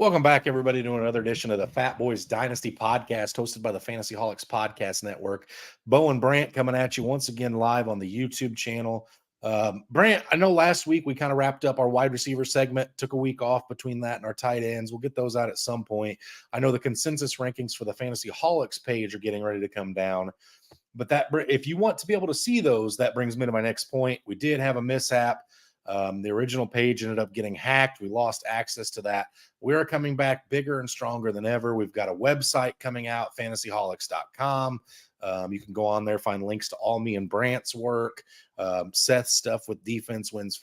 Welcome back, everybody, to another edition of the Fatboyz Dynasty podcast, hosted by the Fantasy Holics Podcast Network. Bo and Brant coming at you once again live on the YouTube channel. Brant, I know last week we kind of wrapped up our wide receiver segment, took a week off between that and our tight ends. We'll get those out at some point. I know the consensus rankings for the Fantasy Holics page are getting ready to come down. But that, if you want to be able to see those, that brings me to my next point. We did have a mishap. The original page ended up getting hacked. We lost access to that. We're coming back bigger and stronger than ever. We've got a website coming out, fantasyholics.com. You can go on there, find links to all me and Brant's work, Seth's stuff with Defense Wins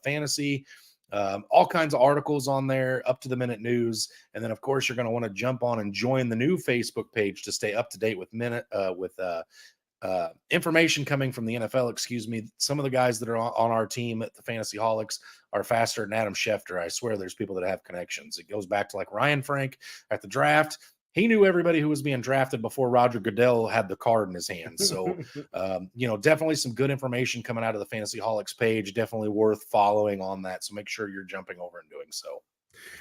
Fantasy, all kinds of articles on there, up-to-the-minute news. And then, of course, you're going to want to jump on and join the new Facebook page to stay up to date with information coming from the NFL. Some of the guys that are on our team at the Fantasy Holics are faster than Adam Schefter. I swear there's people that have connections. It goes back to like Ryan Frank at the draft. He knew everybody who was being drafted before Roger Goodell had the card in his hands. So, definitely some good information coming out of the Fantasy Holics page. Definitely worth following on that. So make sure you're jumping over and doing so.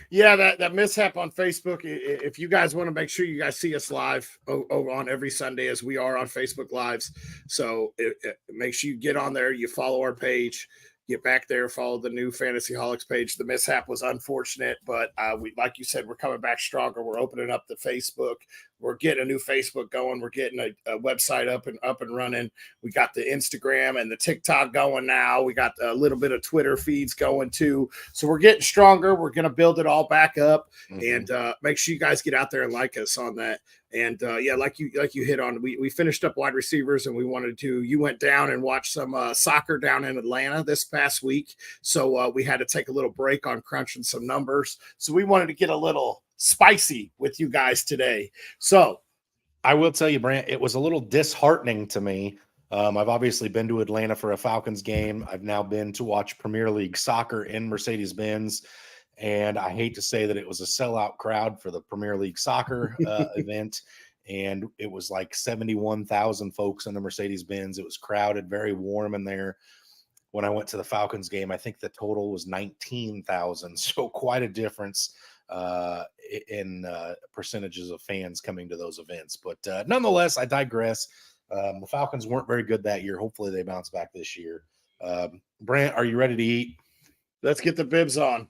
Yeah, that mishap on Facebook. If you guys want to make sure you guys see us live over on every Sunday as we are on Facebook Lives. So make sure you get on there, you follow our page, get back there, follow the new Fantasy Holics page. The mishap was unfortunate, but we, like you said, we're coming back stronger. We're opening up the Facebook. We're getting a new Facebook going. We're getting a website up and running. We got the Instagram and the TikTok going now. We got a little bit of Twitter feeds going too. So we're getting stronger. We're going to build it all back up, and make sure you guys get out there and like us on that. And like you hit on, we finished up wide receivers, and we wanted to. You went down and watched some soccer down in Atlanta this past week, so we had to take a little break on crunching some numbers. So we wanted to get a little spicy with you guys today. So I will tell you, Brant, it was a little disheartening to me. I've obviously been to Atlanta for a Falcons game. I've now been to watch Premier League soccer in Mercedes-Benz. And I hate to say that it was a sellout crowd for the Premier League soccer event. And it was like 71,000 folks in the Mercedes-Benz. It was crowded, very warm in there. When I went to the Falcons game, I think the total was 19,000. So quite a difference in percentages of fans coming to those events. But nonetheless, I digress. The Falcons weren't very good that year. Hopefully they bounce back this year. Brant, are you ready to eat? Let's get the bibs on.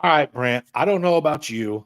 All right, Brant, I don't know about you.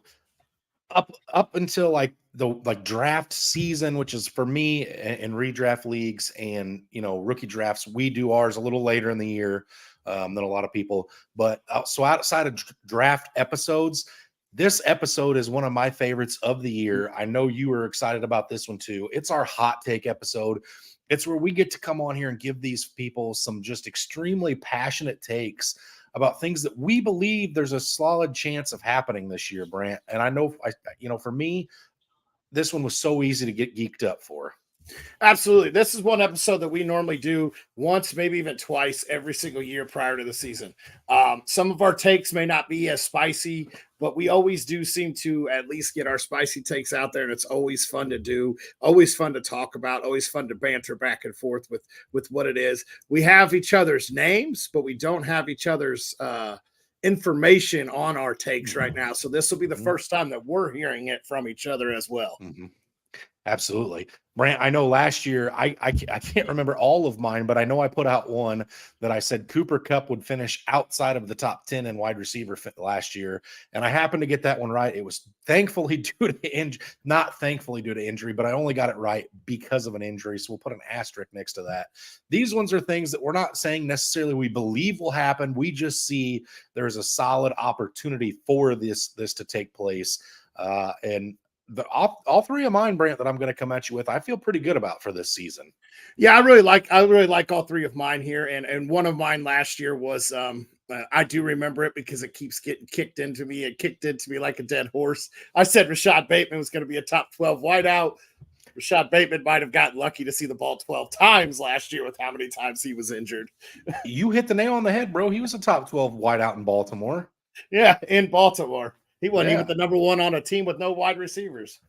Up until like the draft season, which is for me in redraft leagues and rookie drafts, we do ours a little later in the year than a lot of people. But so outside of draft episodes, this episode is one of my favorites of the year. I know you were excited about this one too. It's our hot take episode. It's where we get to come on here and give these people some just extremely passionate takes about things that we believe there's a solid chance of happening this year, Brant. And I know, for me, this one was so easy to get geeked up for. Absolutely. This is one episode that we normally do once, maybe even twice every single year prior to the season. Some of our takes may not be as spicy, but we always do seem to at least get our spicy takes out there, and it's always fun to do, always fun to talk about, always fun to banter back and forth with what it is. We have each other's names, but we don't have each other's information on our takes right now. So this will be the first time that we're hearing it from each other as well. Absolutely. Brant, I know last year, I can't remember all of mine, but I know I put out one that I said Cooper Kupp would finish outside of the top 10 in wide receiver last year. And I happened to get that one right. It was thankfully due to injury, not thankfully due to injury, but I only got it right because of an injury. So we'll put an asterisk next to that. These ones are things that we're not saying necessarily we believe will happen. We just see there's a solid opportunity for this to take place. And all three of mine, Brant, that I'm going to come at you with, I feel pretty good about for this season. Yeah, I really like all three of mine here, and one of mine last year was I do remember it because it keeps getting kicked into me. It kicked into me like a dead horse. I said Rashad Bateman was going to be a top 12 wideout. Rashad Bateman might have gotten lucky to see the ball 12 times last year with how many times he was injured. You hit the nail on the head, bro. He was a top 12 wideout in Baltimore. Yeah, in Baltimore. He wasn't Yeah, even the number one on a team with no wide receivers.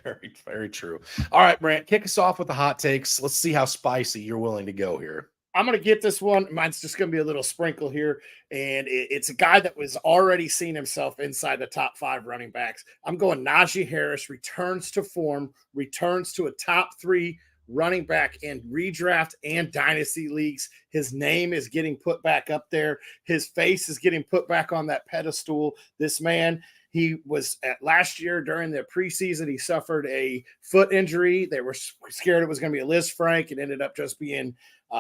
very, very true. All right, Brant, kick us off with the hot takes. Let's see how spicy you're willing to go here. I'm going to get this one. Mine's just going to be a little sprinkle here. And it's a guy that was already seen himself inside the top 5 running backs. I'm going Najee Harris, returns to form, returns to a top 3 running back in redraft and dynasty leagues. His name is getting put back up there. His face is getting put back on that pedestal. This man, he was at last year during the preseason, he suffered a foot injury. They were scared it was going to be a Liz Frank. It ended up just being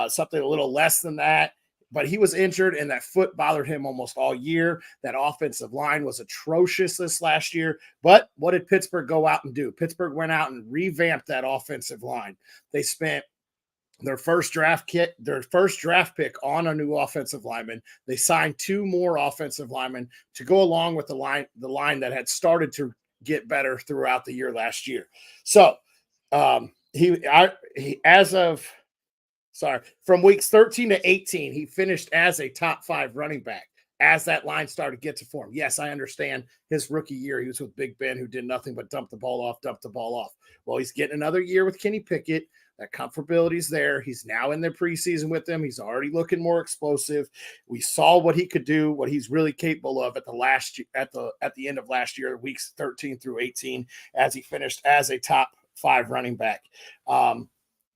something a little less than that. But he was injured, and that foot bothered him almost all year. That offensive line was atrocious this last year. But what did Pittsburgh go out and do? Pittsburgh went out and revamped that offensive line. They spent their first draft pick on a new offensive lineman. They signed 2 more offensive linemen to go along with the line that had started to get better throughout the year last year. So from weeks 13 to 18, he finished as a top 5 running back as that line started to get to form. Yes, I understand his rookie year, he was with Big Ben, who did nothing but dump the ball off. Well, he's getting another year with Kenny Pickett. That comfortability is there. He's now in the preseason with them. He's already looking more explosive. We saw what he could do, what he's really capable of at the end of last year, weeks 13 through 18, as he finished as a top 5 running back.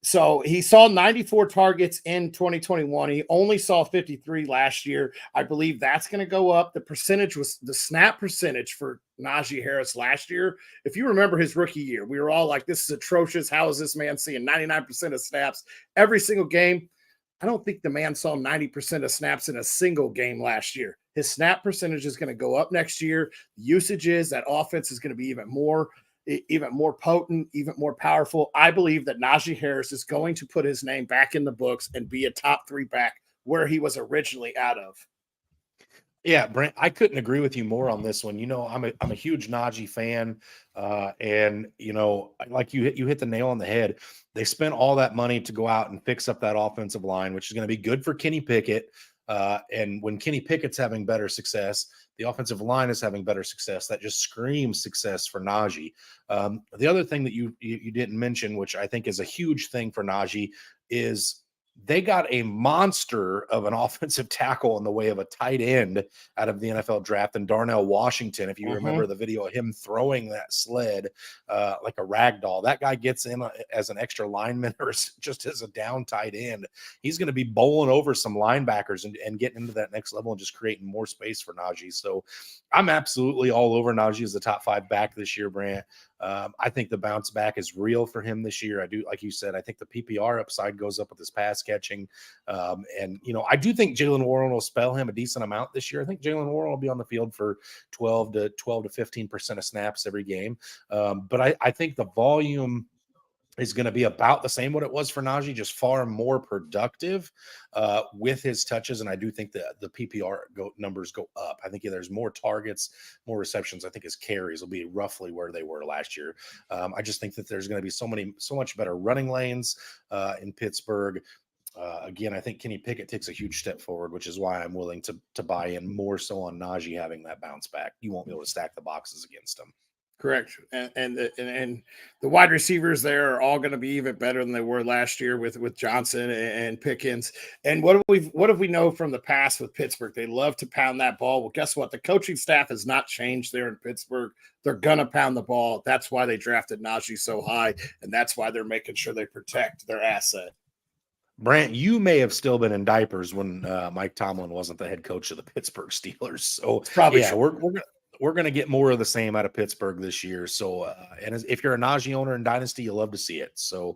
So he saw 94 targets in 2021. He only saw 53 last year. I believe that's going to go up. The snap percentage for Najee Harris last year. If you remember his rookie year, we were all like, this is atrocious. How is this man seeing 99% of snaps every single game? I don't think the man saw 90% of snaps in a single game last year. His snap percentage is going to go up next year. The usage is that offense is going to be even more potent, even more powerful. I believe that Najee Harris is going to put his name back in the books and be a top 3 back where he was originally out of. Yeah, Brent, I couldn't agree with you more on this one. I'm a huge Najee fan, and like you hit the nail on the head. They spent all that money to go out and fix up that offensive line, which is going to be good for Kenny Pickett. And when Kenny Pickett's having better success, the offensive line is having better success. That just screams success for Najee. The other thing that you didn't mention, which I think is a huge thing for Najee, is they got a monster of an offensive tackle in the way of a tight end out of the NFL draft, and Darnell Washington. If you remember the video of him throwing that sled like a rag doll, that guy gets in as an extra lineman or just as a down tight end. He's going to be bowling over some linebackers and getting into that next level and just creating more space for Najee. So I'm absolutely all over Najee as the top 5 back this year, Brant. I think the bounce back is real for him this year. I do, like you said, I think the PPR upside goes up with his pass catching. And I do think Jaylen Warren will spell him a decent amount this year. I think Jaylen Warren will be on the field for 12 to 15% of snaps every game. But I think the volume is going to be about the same what it was for Najee, just far more productive with his touches. And I do think that the PPR numbers go up. I think there's more targets, more receptions. I think his carries will be roughly where they were last year. I just think that there's going to be so much better running lanes in Pittsburgh. Again, I think Kenny Pickett takes a huge step forward, which is why I'm willing to buy in more so on Najee having that bounce back. You won't be able to stack the boxes against him. Correct. And the wide receivers there are all going to be even better than they were last year with Johnson and Pickens. And what have we know from the past with Pittsburgh? They love to pound that ball. Well, guess what? The coaching staff has not changed there in Pittsburgh. They're going to pound the ball. That's why they drafted Najee so high, and that's why they're making sure they protect their asset. Brant, you may have still been in diapers when Mike Tomlin wasn't the head coach of the Pittsburgh Steelers. So It's probably yeah, true. we're gonna get more of the same out of Pittsburgh this year. So and if you're a Najee owner in Dynasty, you love to see it. So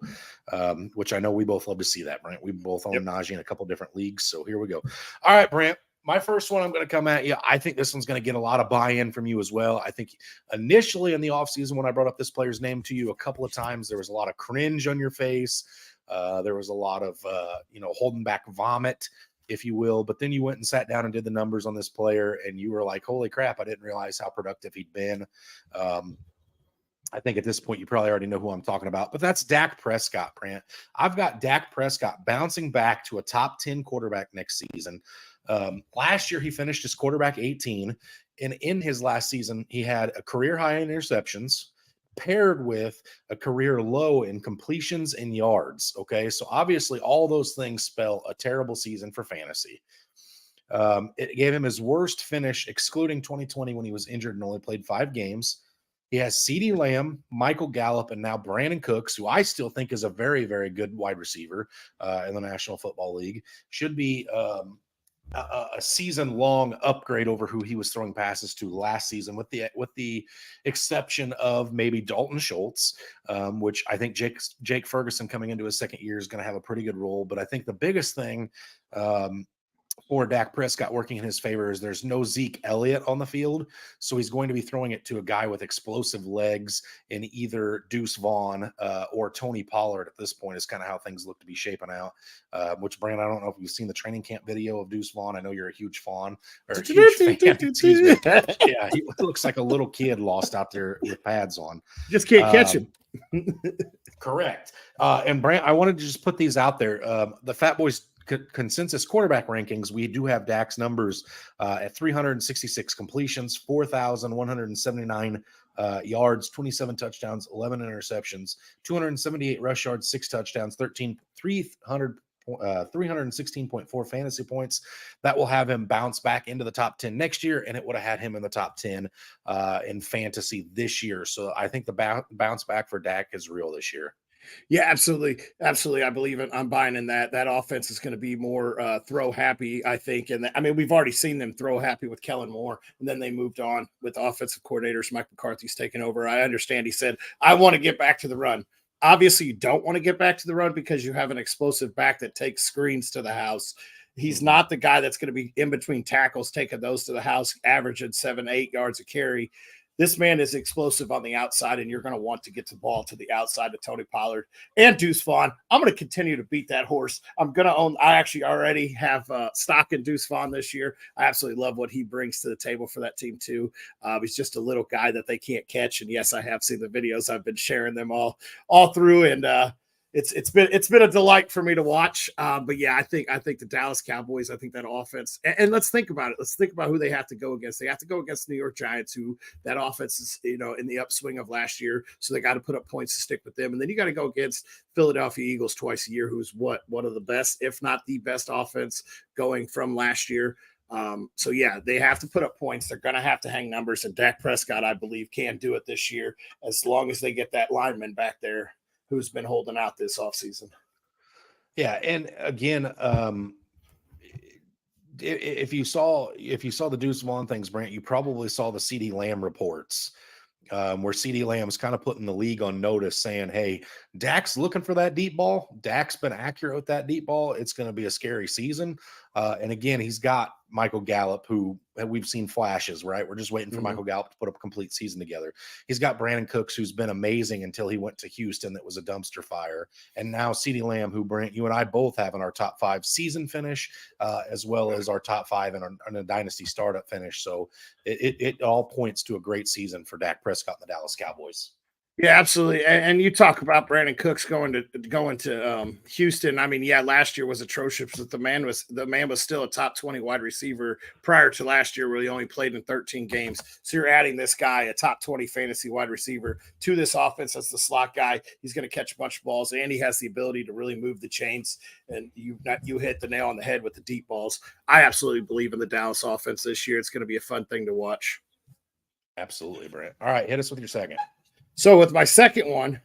which I know we both love to see that, Brant. We both own Najee in a couple different leagues. So here we go. All right, Brant. My first one, I'm going to come at you. I think this one's going to get a lot of buy-in from you as well. I think initially in the offseason, when I brought up this player's name to you a couple of times, there was a lot of cringe on your face. There was a lot of, holding back vomit, if you will. But then you went and sat down and did the numbers on this player, and you were like, holy crap, I didn't realize how productive he'd been. I think at this point, you probably already know who I'm talking about, but that's Dak Prescott, Brant. I've got Dak Prescott bouncing back to a top 10 quarterback next season. Last year, he finished as quarterback 18, and in his last season, he had a career high in interceptions paired with a career low in completions and yards. Okay, so obviously, all those things spell a terrible season for fantasy. It gave him his worst finish, excluding 2020 when he was injured and only played 5 games. He has CeeDee Lamb, Michael Gallup, and now Brandon Cooks, who I still think is a very, very good wide receiver in the National Football League. Should be a season-long upgrade over who he was throwing passes to last season, with the exception of maybe Dalton Schultz, which I think Jake Ferguson coming into his second year is going to have a pretty good role. But I think the biggest thing for Dak Prescott working in his favor is there's no Zeke Elliott on the field. So he's going to be throwing it to a guy with explosive legs in either Deuce Vaughn or Tony Pollard at this point is kind of how things look to be shaping out. Which, Brandon, I don't know if you've seen the training camp video of Deuce Vaughn. I know you're a huge fan. Excuse me. Yeah, he looks like a little kid lost out there with pads on. Just can't catch him. Correct. And Brant, I wanted to just put these out there. The Fatboyz consensus quarterback rankings, we do have Dak's numbers at 366 completions, 4,179 yards, 27 touchdowns, 11 interceptions, 278 rush yards, 6 touchdowns, 316.4 fantasy points. That will have him bounce back into the top 10 next year, and it would have had him in the top 10 in fantasy this year. So I think the bounce back for Dak is real this year. Yeah, absolutely. Absolutely. I believe it. I'm buying in that. That offense is going to be more throw happy, I think. And I mean, we've already seen them throw happy with Kellen Moore, and then they moved on with offensive coordinators. Mike McCarthy's taken over. I understand he said, I want to get back to the run. Obviously, you don't want to get back to the run because you have an explosive back that takes screens to the house. He's not the guy that's going to be in between tackles, taking those to the house, averaging 7-8 yards a carry. This man is explosive on the outside, and you're going to want to get the ball to the outside of Tony Pollard and Deuce Vaughn. I'm going to continue to beat that horse. I actually already have stock in Deuce Vaughn this year. I absolutely love what he brings to the table for that team too. He's just a little guy that they can't catch. And yes, I have seen the videos. I've been sharing them all through, and it's been a delight for me to watch. But yeah, I think the Dallas Cowboys, I think that offense, and let's think about it. Let's think about who they have to go against. They have to go against the New York Giants, who that offense is, in the upswing of last year. So they got to put up points to stick with them. And then you got to go against Philadelphia Eagles twice a year, who's one of the best, if not the best offense going from last year. So yeah, they have to put up points. They're going to have to hang numbers, and Dak Prescott, I believe, can do it this year as long as they get that lineman back there who's been holding out this offseason. Yeah, and again, if you saw the Deuce Vaughn things, Brant, you probably saw the CeeDee Lamb reports, where CeeDee Lamb's kind of putting the league on notice, saying, "Hey, Dak's looking for that deep ball. Dak's been accurate with that deep ball. It's going to be a scary season." And again, he's got Michael Gallup, who we've seen flashes, right? We're just waiting for Michael Gallup to put up a complete season together. He's got Brandon Cooks, who's been amazing until he went to Houston. That was a dumpster fire. And now CeeDee Lamb, who, Brent, you and I both have in our top 5 season finish, as well as our top 5 in a dynasty startup finish. So it all points to a great season for Dak Prescott and the Dallas Cowboys. Yeah, absolutely. And you talk about Brandon Cooks going to Houston. I mean, yeah, last year was atrocious, but the man was still a top 20 wide receiver prior to last year, where he only played in 13 games. So you're adding this guy, a top 20 fantasy wide receiver, to this offense as the slot guy. He's going to catch a bunch of balls, and he has the ability to really move the chains. And you hit the nail on the head with the deep balls. I absolutely believe in the Dallas offense this year. It's going to be a fun thing to watch. Absolutely, Brent. All right, hit us with your second. So with my second one,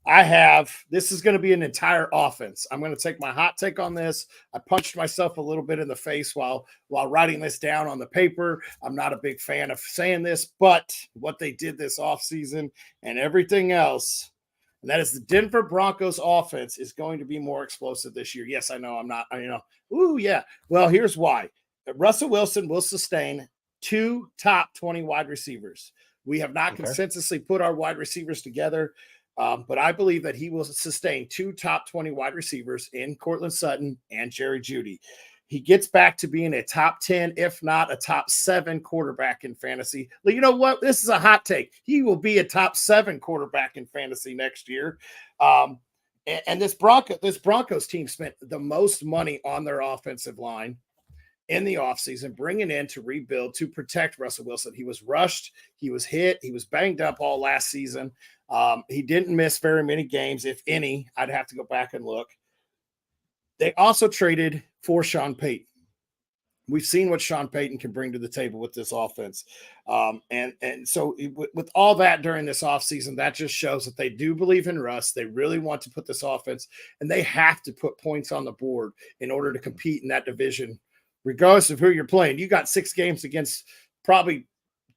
I have this is going to be an entire offense. I'm going to take my hot take on this. I punched myself a little bit in the face while writing this down on the paper. I'm not a big fan of saying this, but what they did this offseason and everything else, and that is the Denver Broncos offense is going to be more explosive this year. Yes, I know I'm not, ooh, yeah. Well, here's why. Russell Wilson will sustain two top 20 wide receivers. We have not Okay. consensusly put our wide receivers together. But I believe that he will sustain two top 20 wide receivers in Cortland Sutton and Jerry Jeudy. He gets back to being a top 10, if not a top 7 quarterback in fantasy. You know what? This is a hot take. He will be a top 7 quarterback in fantasy next year. Um, and this Broncos team spent the most money on their offensive line in the offseason, bringing in to rebuild to protect Russell Wilson. He was rushed, he was hit, he was banged up all last season. He didn't miss very many games, if any. I'd have to go back and look. They also traded for Sean Payton. We've seen what Sean Payton can bring to the table with this offense. And so with all that during this offseason, that just shows that they do believe in Russ. They really want to put this offense, and they have to put points on the board in order to compete in that division, regardless of who you're playing. You got 6 games against probably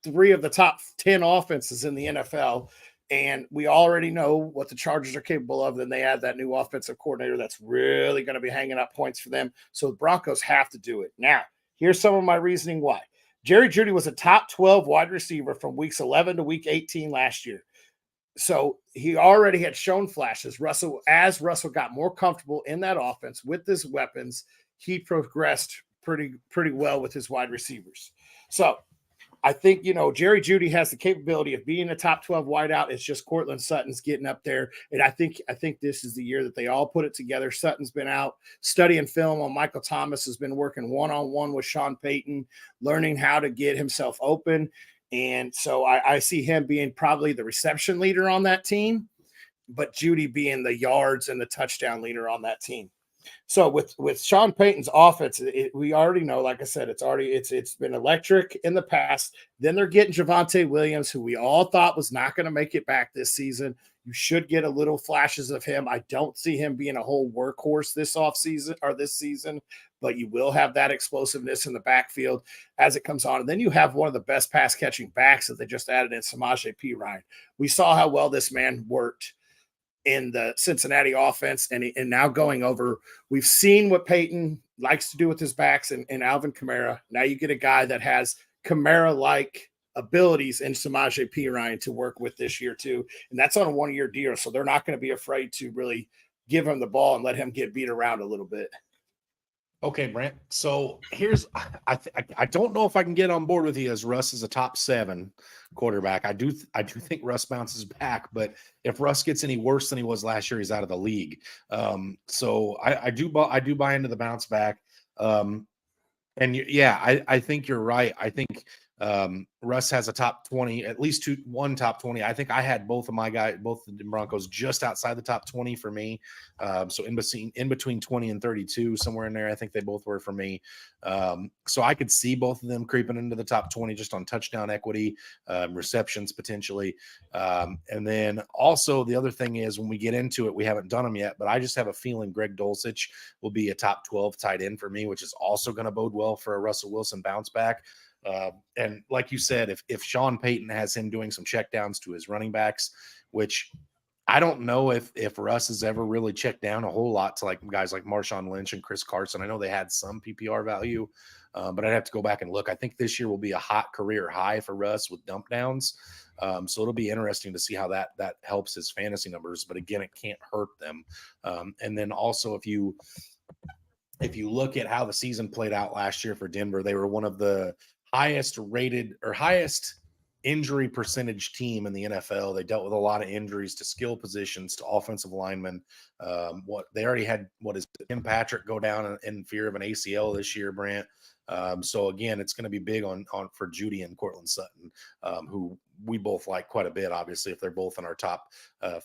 3 of the top 10 offenses in the NFL. And we already know what the Chargers are capable of. Then they add that new offensive coordinator that's really going to be hanging up points for them. So the Broncos have to do it. Now, here's some of my reasoning why. Jerry Jeudy was a top 12 wide receiver from weeks 11 to week 18 last year. So he already had shown flashes. As Russell got more comfortable in that offense with his weapons, he progressed pretty well with his wide receivers. So I think, Jerry Jeudy has the capability of being a top 12 wideout. It's just Cortland Sutton's getting up there. And I think this is the year that they all put it together. Sutton's been out studying film on Michael Thomas, has been working one-on-one with Sean Payton, learning how to get himself open. And so I see him being probably the reception leader on that team, but Jeudy being the yards and the touchdown leader on that team. So with Sean Payton's offense, we already know, like I said, it's been electric in the past. Then they're getting Javonte Williams, who we all thought was not going to make it back this season. You should get a little flashes of him. I don't see him being a whole workhorse this offseason or this season, but you will have that explosiveness in the backfield as it comes on. And then you have one of the best pass catching backs that they just added in Samaje Perine. We saw how well this man worked in the Cincinnati offense, and now going over, we've seen what Peyton likes to do with his backs and Alvin Kamara. Now you get a guy that has Kamara-like abilities in Samaje Perine to work with this year too, and that's on a 1-year deal, so they're not going to be afraid to really give him the ball and let him get beat around a little bit. Okay, Brent. So here's I don't know if I can get on board with you as Russ is a top 7 quarterback. I do think Russ bounces back, but if Russ gets any worse than he was last year, he's out of the league. So I do buy into the bounce back. And yeah, I think you're right. I think Russ has a top 20, at least one top 20. I think I had both the Broncos just outside the top 20 for me. So in between 20 and 32, somewhere in there, I think they both were for me. So I could see both of them creeping into the top 20 just on touchdown equity, receptions potentially. And then also the other thing is when we get into it, we haven't done them yet, but I just have a feeling Greg Dulcich will be a top 12 tight end for me, which is also going to bode well for a Russell Wilson bounce back. And like you said, if Sean Payton has him doing some checkdowns to his running backs, which I don't know if Russ has ever really checked down a whole lot to like guys like Marshawn Lynch and Chris Carson. I know they had some PPR value, but I'd have to go back and look. I think this year will be a hot career high for Russ with dump downs. So it'll be interesting to see how that helps his fantasy numbers. But again, it can't hurt them. And then also if you look at how the season played out last year for Denver, they were one of the highest rated or highest injury percentage team in the NFL. They dealt with a lot of injuries to skill positions, to offensive linemen. What they already had, what is it, Tim Patrick go down in fear of an ACL this year, Brant. So again, it's going to be big on for Judy and Cortland Sutton, who we both like quite a bit. Obviously, if they're both in our top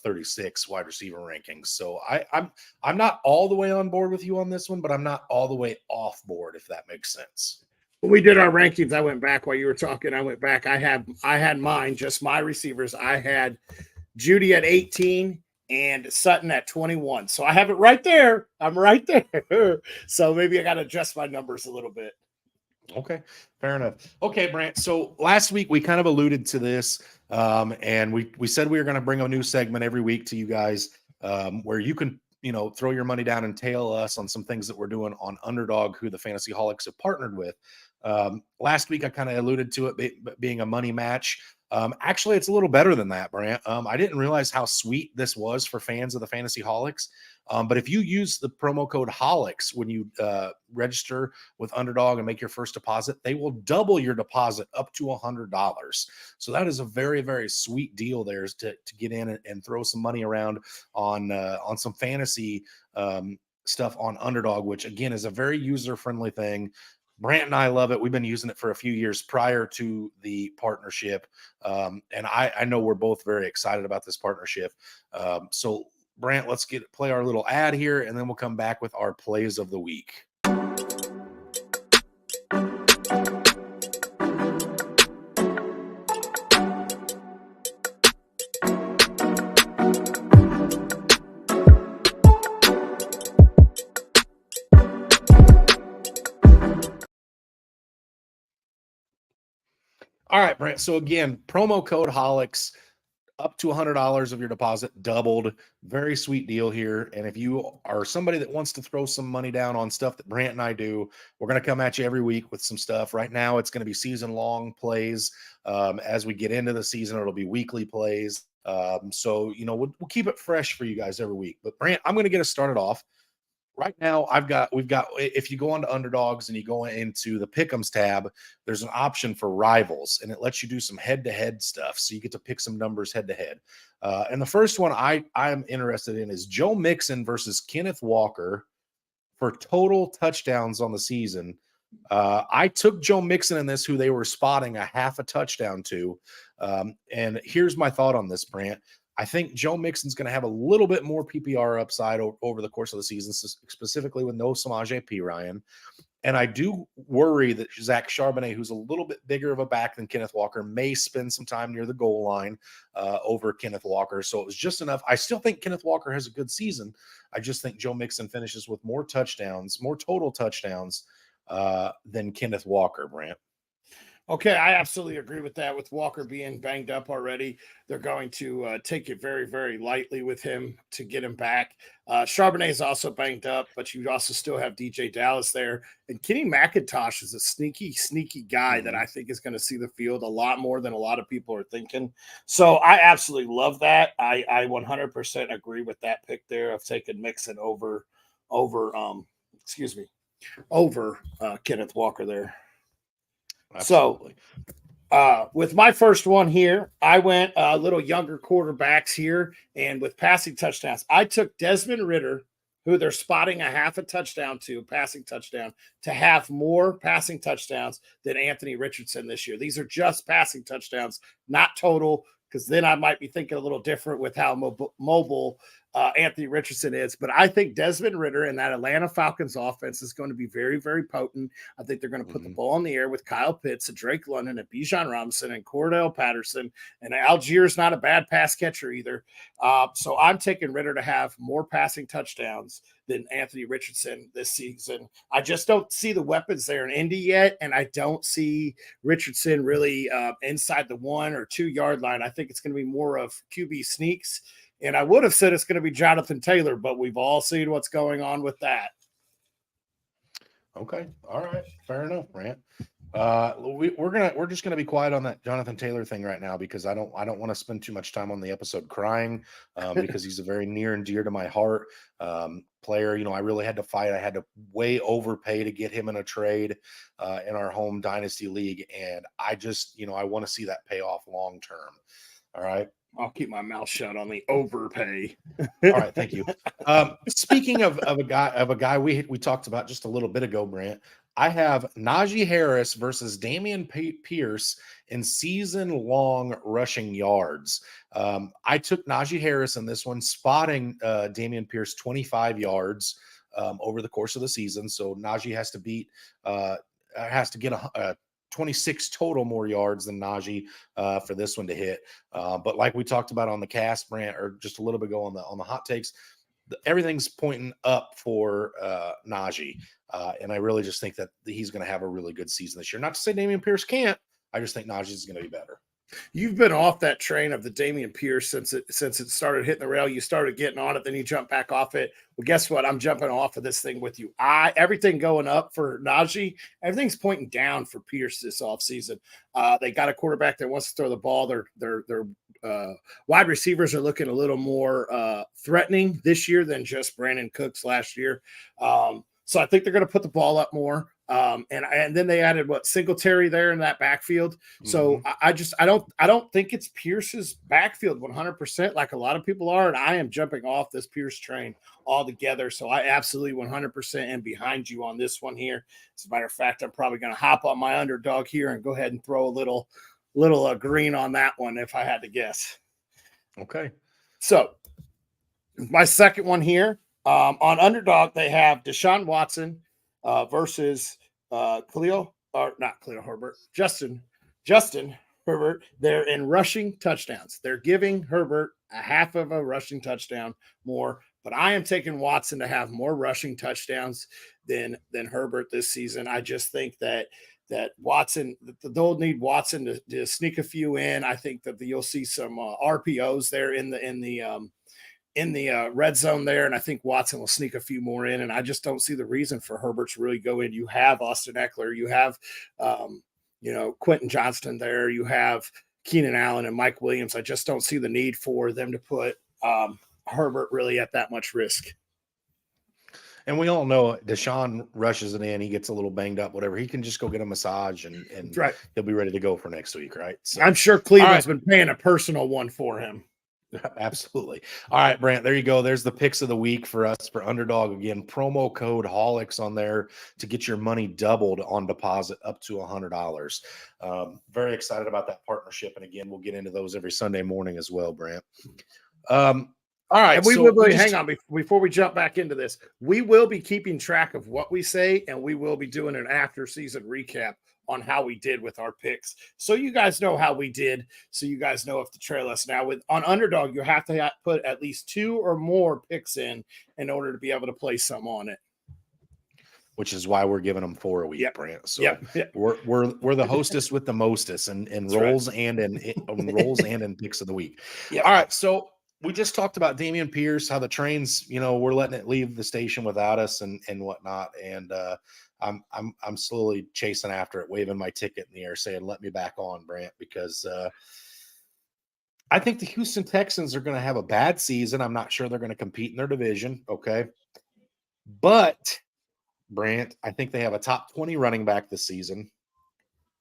36 wide receiver rankings. So I'm not all the way on board with you on this one, but I'm not all the way off board, if that makes sense. When we did our rankings, I went back while you were talking. I went back. I had mine, just my receivers. I had Judy at 18 and Sutton at 21. So I have it right there. I'm right there. So maybe I got to adjust my numbers a little bit. Okay, fair enough. Okay, Brant. So last week we kind of alluded to this, and we said we were going to bring a new segment every week to you guys, where you can throw your money down and tail us on some things that we're doing on Underdog, who the Fantasy Holics have partnered with. Last week I kind of alluded to it being a money match. Actually, it's a little better than that, Brant. I didn't realize how sweet this was for fans of the Fantasy Holics. But if you use the promo code Holics when you register with Underdog and make your first deposit, they will double your deposit up to $100. So that is a very, very sweet deal there, is to get in and throw some money around on some fantasy stuff on Underdog, which again is a very user-friendly thing. Brant and I love it. We've been using it for a few years prior to the partnership. And I know we're both very excited about this partnership. So Brant, let's play our little ad here, and then we'll come back with our plays of the week. All right, Brant. So again, promo code Holics, up to $100 of your deposit doubled. Very sweet deal here. And if you are somebody that wants to throw some money down on stuff that Brant and I do, we're going to come at you every week with some stuff. Right now, it's going to be season-long plays. As we get into the season, it'll be weekly plays. So we'll keep it fresh for you guys every week. But Brant, I'm going to get us started off. Right now, we've got, if you go on to Underdogs and you go into the Pick'ems tab, there's an option for rivals, and it lets you do some head-to-head stuff. So you get to pick some numbers head-to-head. And the first one I'm interested in is Joe Mixon versus Kenneth Walker for total touchdowns on the season. I took Joe Mixon in this, who they were spotting a half a touchdown to. And here's my thought on this, Brant. I think Joe Mixon's going to have a little bit more PPR upside over the course of the season, specifically with no Samaje Perine. And I do worry that Zach Charbonnet, who's a little bit bigger of a back than Kenneth Walker, may spend some time near the goal line over Kenneth Walker. So it was just enough. I still think Kenneth Walker has a good season. I just think Joe Mixon finishes with more touchdowns, more total touchdowns than Kenneth Walker, Brant. Okay, I absolutely agree with that. With Walker being banged up already, they're going to take it very, very lightly with him to get him back. Charbonnet is also banged up, but you also still have DJ Dallas there. And Kenny McIntosh is a sneaky, sneaky guy that I think is going to see the field a lot more than a lot of people are thinking. So I absolutely love that. I 100% agree with that pick there of taking Mixon over Kenneth Walker there. Absolutely. So with my first one here, I went a little younger quarterbacks here, and with passing touchdowns, I took Desmond Ridder, who they're spotting a half a touchdown to, passing touchdown, to have more passing touchdowns than Anthony Richardson this year. These are just passing touchdowns, not total, because then I might be thinking a little different with how mobile Anthony Richardson is. But I think Desmond Ridder and that Atlanta Falcons offense is going to be very, very potent. I think they're going to put the ball in the air with Kyle Pitts and Drake London and Bijan Robinson and Cordell Patterson. And Algiers not a bad pass catcher either. So I'm taking Ridder to have more passing touchdowns than Anthony Richardson this season. I just don't see the weapons there in Indy yet, and I don't see Richardson really inside the 1 or 2 yard line. I think it's going to be more of QB sneaks. And I would have said it's going to be Jonathan Taylor, but we've all seen what's going on with that. Okay. All right. Fair enough, Brant. We're just gonna be quiet on that Jonathan Taylor thing right now, because I don't want to spend too much time on the episode crying, because he's a very near and dear to my heart player. You know, I really had to fight. I had to way overpay to get him in a trade in our home dynasty league. And I just, I want to see that pay off long term. All right. I'll keep my mouth shut on the overpay. All right, thank you. Speaking of a guy we talked about just a little bit ago, Brant, I have Najee Harris versus Damian Pierce in season-long rushing yards. I took Najee Harris in this one, spotting Damian Pierce 25 yards over the course of the season. So Najee has to get a 26 total more yards than Najee for this one to hit. But like we talked about on the cast, Brant, or just a little bit ago on the hot takes, everything's pointing up for Najee. And I really just think that he's going to have a really good season this year. Not to say Damian Pierce can't. I just think Najee is going to be better. You've been off that train of the Damian Pierce since it started hitting the rail. You started getting on it, then you jump back off it. Well, guess what? I'm jumping off of this thing with you. Everything going up for Najee, everything's pointing down for Pierce this offseason. They got a quarterback that wants to throw the ball. Their wide receivers are looking a little more threatening this year than just Brandon Cooks last year. So I think they're going to put the ball up more. And then they added Singletary there in that backfield. So I don't think it's Pierce's backfield 100% like a lot of people are. And I am jumping off this Pierce train altogether. So I absolutely 100% am behind you on this one here. As a matter of fact, I'm probably going to hop on my underdog here and go ahead and throw a little green on that one if I had to guess. Okay. So my second one here on underdog, they have Deshaun Watson versus Justin Herbert. They're in rushing touchdowns. They're giving Herbert a half of a rushing touchdown more, but I am taking Watson to have more rushing touchdowns than Herbert this season. I just think that Watson, they'll need Watson to sneak a few in. I think that you'll see some RPOs there in the red zone there, and I think Watson will sneak a few more in, and I just don't see the reason for Herbert to really go in. You have Austin Eckler, you have Quentin Johnston there, you have Keenan Allen and Mike Williams. I just don't see the need for them to put Herbert really at that much risk. And we all know Deshaun rushes it in. He gets a little banged up, whatever. He can just go get a massage and right. He'll be ready to go for next week, right? So, I'm sure Cleveland's been paying a personal one for him. Absolutely. All right, Brant, there you go. There's the picks of the week for us for Underdog. Again, promo code Holics on there to get your money doubled on deposit up to $100. Very excited about that partnership. And again, we'll get into those every Sunday morning as well, Brant. All right. And hang on before we jump back into this. We will be keeping track of what we say, and we will be doing an after season recap on how we did with our picks. So you guys know how we did. So you guys know if to trail us. Now on Underdog, you have to put at least 2 or more picks in order to be able to place some on it. Which is why we're giving them 4 a week, Brant. So yep. we're the hostess with the mostest in rolls, right. and in rolls and in picks of the week. Yep. All right. So we just talked about Damian Pierce, how the trains, we're letting it leave the station without us and whatnot. And I'm slowly chasing after it, waving my ticket in the air, saying, "Let me back on, Brant," because I think the Houston Texans are going to have a bad season. I'm not sure they're going to compete in their division. Okay. But Brant, I think they have a top 20 running back this season,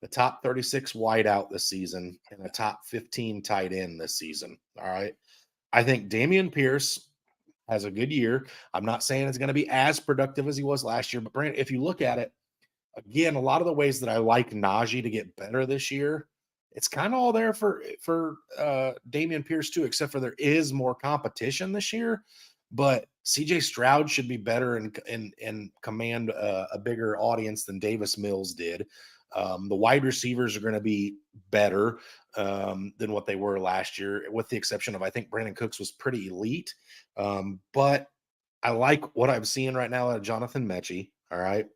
the top 36 wideout this season, and a top 15 tight end this season. All right. I think Damian Pierce has a good year. I'm not saying it's going to be as productive as he was last year, but Brant, if you look at it, again, a lot of the ways that I like Najee to get better this year, it's kind of all there for Damian Pierce too, except for there is more competition this year. But CJ Stroud should be better and command a bigger audience than Davis Mills did. The wide receivers are going to be better than what they were last year, with the exception of, I think Brandon Cooks was pretty elite. But I like what I'm seeing right now out of Jonathan Mechie. All right.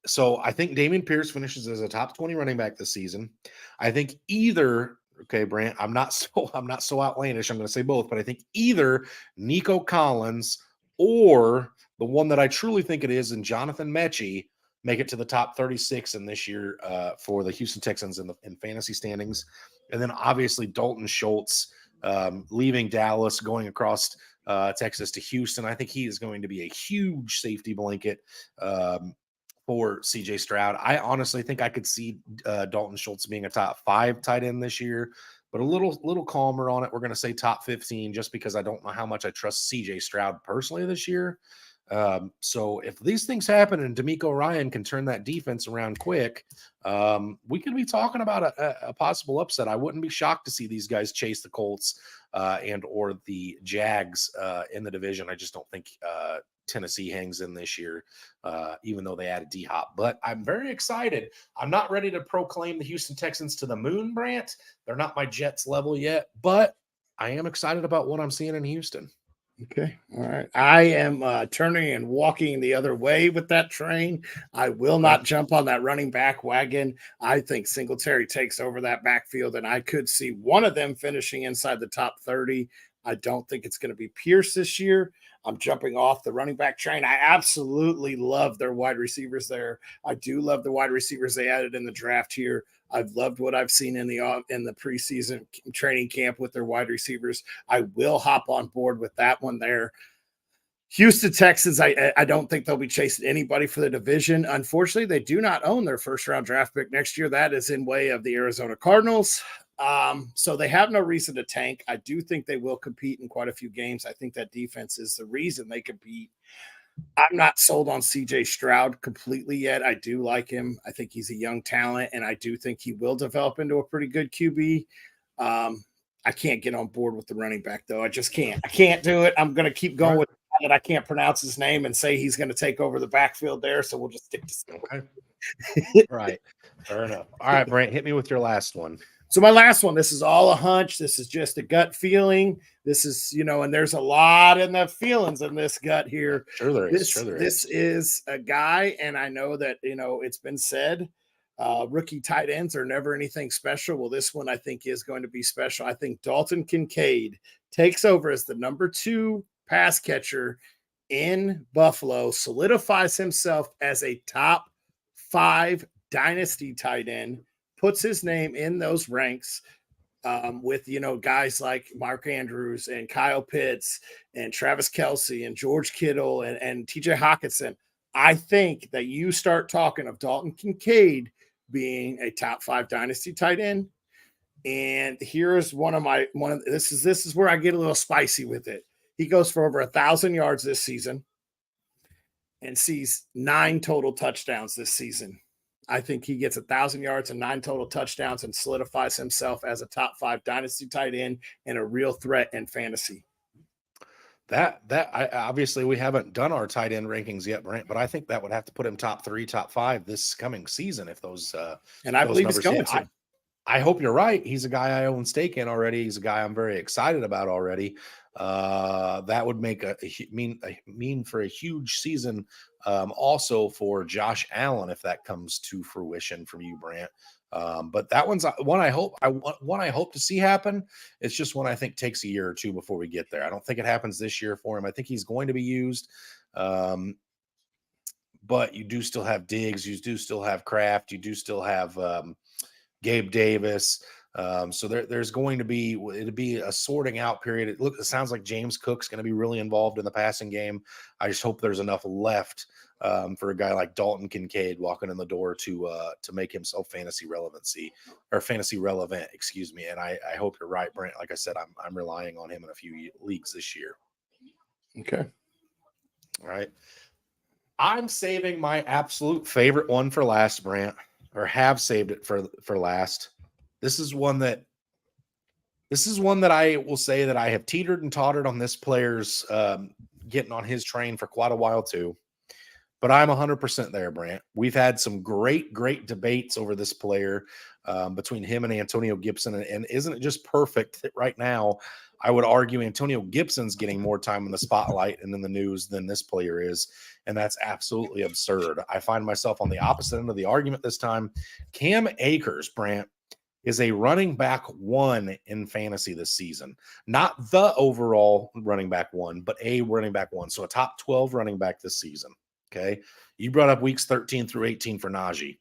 So I think Damian Pierce finishes as a top 20 running back this season. I think either, okay, Brant, I'm not so outlandish. I'm going to say both, but I think either Nico Collins or the one that I truly think it is, and Jonathan Mechie, make it to the top 36 in this year for the Houston Texans in fantasy standings. And then obviously Dalton Schultz leaving Dallas, going across Texas to Houston. I think he is going to be a huge safety blanket for CJ Stroud. I honestly think I could see Dalton Schultz being a top 5 tight end this year, but a little calmer on it. We're going to say top 15 just because I don't know how much I trust CJ Stroud personally this year. So if these things happen and D'Amico Ryan can turn that defense around quick, we could be talking about a possible upset. I wouldn't be shocked to see these guys chase the Colts and or the Jags in the division. I just don't think Tennessee hangs in this year, even though they added D-Hop. But I'm very excited. I'm not ready to proclaim the Houston Texans to the moon, Brant. They're not my Jets level yet, but I am excited about what I'm seeing in Houston. Okay. All right. I am turning and walking the other way with that train. I will not jump on that running back wagon. I think Singletary takes over that backfield, and I could see one of them finishing inside the top 30. I don't think it's going to be Pierce this year. I'm jumping off the running back train. I absolutely love their wide receivers there. I do love the wide receivers they added in the draft here. I've loved what I've seen in the preseason training camp with their wide receivers. I will hop on board with that one there. Houston Texans, I don't think they'll be chasing anybody for the division. Unfortunately, they do not own their first-round draft pick next year. That is in way of the Arizona Cardinals. So they have no reason to tank. I do think they will compete in quite a few games. I think that defense is the reason they compete. I'm not sold on CJ Stroud completely yet. I do like him. I think he's a young talent, and I do think he will develop into a pretty good QB. I can't get on board with the running back, though. I just can't. I can't do it. I'm going to keep going with that. I can't pronounce his name and say he's going to take over the backfield there, so we'll just stick to skill. Okay. Right. Fair enough. All right, Brant, hit me with your last one. So my last one, this is all a hunch. This is just a gut feeling. This is, and there's a lot in the feelings in this gut here. Sure there is. This is a guy, and I know that, it's been said, rookie tight ends are never anything special. Well, this one I think is going to be special. I think Dalton Kincaid takes over as the number 2 pass catcher in Buffalo, solidifies himself as a top 5 dynasty tight end, puts his name in those ranks with, guys like Mark Andrews and Kyle Pitts and Travis Kelce and George Kittle and TJ Hawkinson. I think that you start talking of Dalton Kincaid being a top 5 dynasty tight end. And here's this is where I get a little spicy with it. He goes for over 1,000 yards this season and sees 9 total touchdowns this season. I think he gets 1,000 yards and 9 total touchdowns and solidifies himself as a top 5 dynasty tight end and a real threat in fantasy. Obviously we haven't done our tight end rankings yet, Brent, but I think that would have to put him top 3, top 5 this coming season if those and I believe he's going to. I hope you're right. He's a guy I own stake in already. He's a guy I'm very excited about already. That would make mean for a huge season. Also for Josh Allen, if that comes to fruition from you, Brant. But that one's one I hope to see happen. It's just one I think takes a year or two before we get there. I don't think it happens this year for him. I think he's going to be used. But you do still have Diggs. You do still have Kraft. You do still have Gabe Davis. So there's going to be, it'll be a sorting out period. It sounds like James Cook's going to be really involved in the passing game. I just hope there's enough left for a guy like Dalton Kincaid walking in the door to make himself fantasy relevant. Excuse me. And I hope you're right, Brent. Like I said, I'm relying on him in a few leagues this year. Okay. All right. I'm saving my absolute favorite one for last, Brant, or have saved it for last. This is one that I will say that I have teetered and tottered on this player's getting on his train for quite a while too. But I'm 100% there, Brant. We've had some great debates over this player between him and Antonio Gibson. And isn't it just perfect that right now I would argue Antonio Gibson's getting more time in the spotlight and in the news than this player is. And that's absolutely absurd. I find myself on the opposite end of the argument this time. Cam Akers, Brant, is a running back 1 in fantasy this season. Not the overall running back 1, but a running back 1. So a top 12 running back this season. Okay. You brought up weeks 13 through 18 for Najee.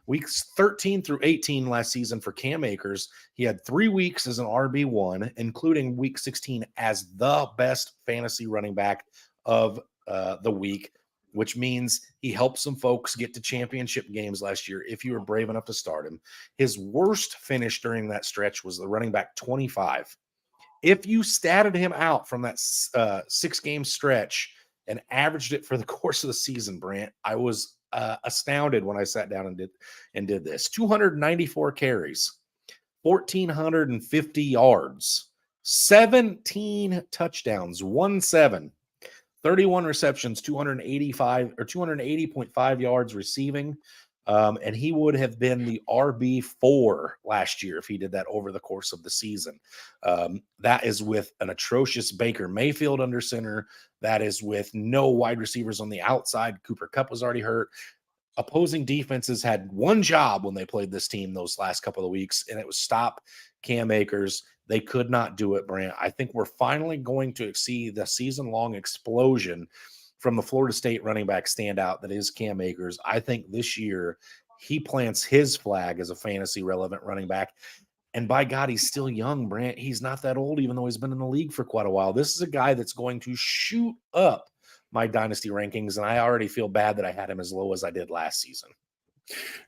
Weeks 13 through 18 last season for Cam Akers, he had 3 weeks as an RB1, including week 16 as the best fantasy running back of the week, which means he helped some folks get to championship games last year if you were brave enough to start him. His worst finish during that stretch was the running back 25. If you statted him out from that 6-game stretch and averaged it for the course of the season, Brant, I was astounded when I sat down and did this. 294 carries, 1,450 yards, 17 touchdowns, 1-7, 31 receptions, 285 or 280.5 yards receiving. And he would have been the RB4 last year if he did that over the course of the season. That is with an atrocious Baker Mayfield under center. That is with no wide receivers on the outside. Cooper Kupp was already hurt. Opposing defenses had one job when they played this team those last couple of weeks, and it was stop Cam Akers. They could not do it, Brant. I think we're finally going to see the season-long explosion from the Florida State running back standout that is Cam Akers. I think this year he plants his flag as a fantasy relevant running back. And by God, he's still young, Brant. He's not that old, even though he's been in the league for quite a while. This is a guy that's going to shoot up my dynasty rankings, and I already feel bad that I had him as low as I did last season.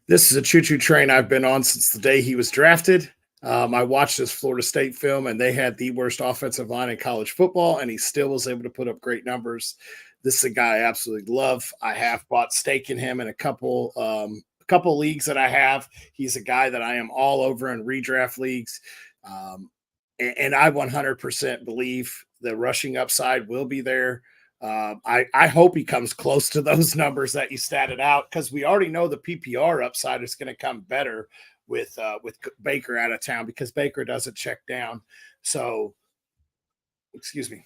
This is a choo-choo train I've been on since the day he was drafted. I watched this Florida State film, and they had the worst offensive line in college football, and he still was able to put up great numbers. This is a guy I absolutely love. I have bought stake in him in a couple leagues that I have. He's a guy that I am all over in redraft leagues. And I 100% believe the rushing upside will be there. I hope he comes close to those numbers that you statted out, because we already know the PPR upside is going to come better with Baker out of town, because Baker doesn't check down. So, excuse me.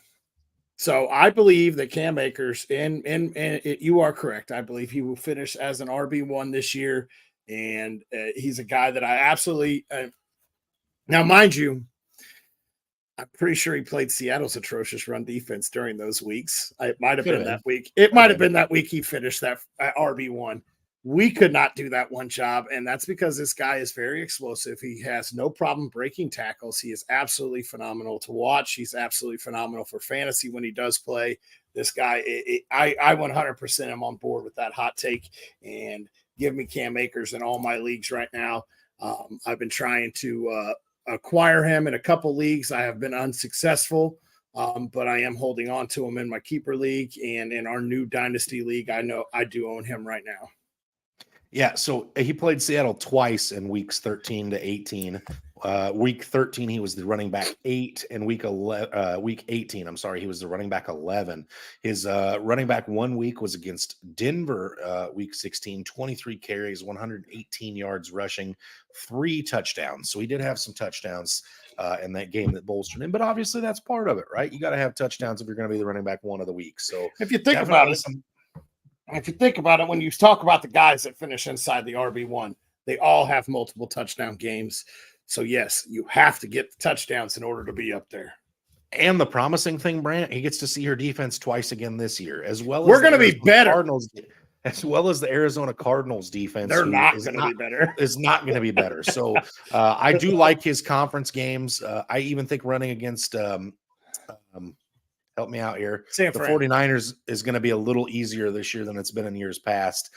So I believe that Cam Akers, and you are correct. I believe he will finish as an RB1 this year, and he's a guy that I absolutely now, mind you, I'm pretty sure he played Seattle's atrocious run defense during those weeks. It might have been that week. It might have been that week he finished that RB1. We could not do that one job, and that's because this guy is very explosive. He has no problem breaking tackles. He is absolutely phenomenal to watch. He's absolutely phenomenal for fantasy when he does play. This guy, I 100% am on board with that hot take, and give me Cam Akers in all my leagues right now. I've been trying to acquire him in a couple leagues. I have been unsuccessful, but I am holding on to him in my keeper league, and in our new dynasty league, I know I do own him right now. Yeah, so he played Seattle twice in weeks 13 to 18. Week 13, he was the running back 8, and week 18, I'm sorry, he was the running back 11. His running back 1 week was against Denver, week 16, 23 carries, 118 yards rushing, 3 touchdowns. So he did have some touchdowns in that game that bolstered him, but obviously that's part of it, right? You got to have touchdowns if you're going to be the running back 1 of the week. So if you think about it, when you talk about the guys that finish inside the RB1, they all have multiple touchdown games. So, yes, you have to get the touchdowns in order to be up there. And the promising thing, Brant, he gets to see her defense twice again this year, as well as we're going to be better. Cardinals, as well as the Arizona Cardinals defense. They're not going to be better. Is not going to be better. So I do like his conference games. I even think running against help me out here. The 49ers is going to be a little easier this year than it's been in years past.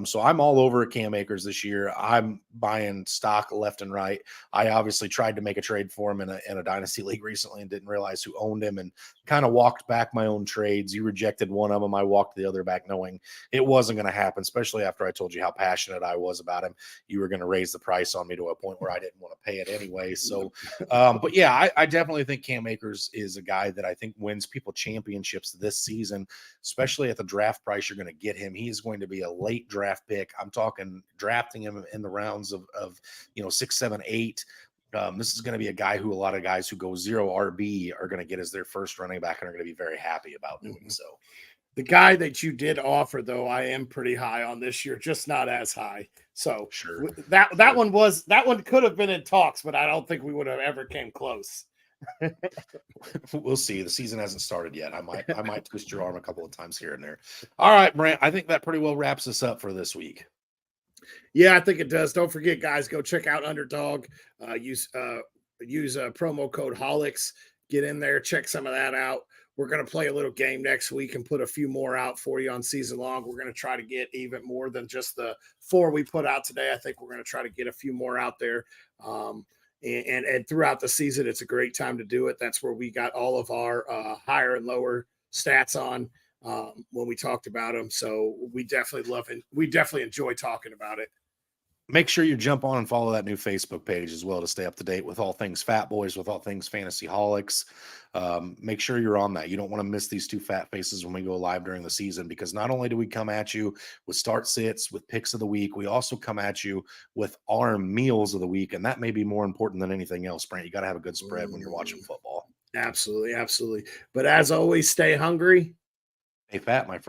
So I'm all over Cam Akers this year. I'm buying stock left and right. I obviously tried to make a trade for him in a dynasty league recently and didn't realize who owned him, and kind of walked back my own trades. You rejected one of them. I walked the other back knowing it wasn't going to happen, especially after I told you how passionate I was about him. You were going to raise the price on me to a point where I didn't want to pay it anyway. So, but yeah, I definitely think Cam Akers is a guy that I think wins people championships this season, especially at the draft price you're going to get him. He is going to be a late draft pick. I'm talking drafting him in the rounds of 6, 7, 8. This is going to be a guy who a lot of guys who go 0 RB are going to get as their first running back and are going to be very happy about doing so. The guy that you did offer, though, I am pretty high on this year, just not as high. So sure, that one could have been in talks, but I don't think we would have ever came close. We'll see. The season hasn't started yet. I might twist your arm a couple of times here and there. All right, Brant. I think that pretty well wraps us up for this week. Yeah, I think it does. Don't forget, guys, go check out Underdog. Use promo code Holics. Get in there, check some of that out. We're going to play a little game next week and put a few more out for you on season long. We're going to try to get even more than just the 4 we put out today. I think we're going to try to get a few more out there. And throughout the season, it's a great time to do it. That's where we got all of our higher and lower stats on when we talked about them. So we definitely love it. We definitely enjoy talking about it. Make sure you jump on and follow that new Facebook page as well to stay up to date with all things Fatboyz, with all things Fantasy Holics. Make sure you're on that. You don't want to miss these two fat faces when we go live during the season, because not only do we come at you with start sits, with picks of the week, we also come at you with our meals of the week. And that may be more important than anything else, Brent. You got to have a good spread when you're watching football. Absolutely. Absolutely. But as always, stay hungry. Hey, fat, my friend.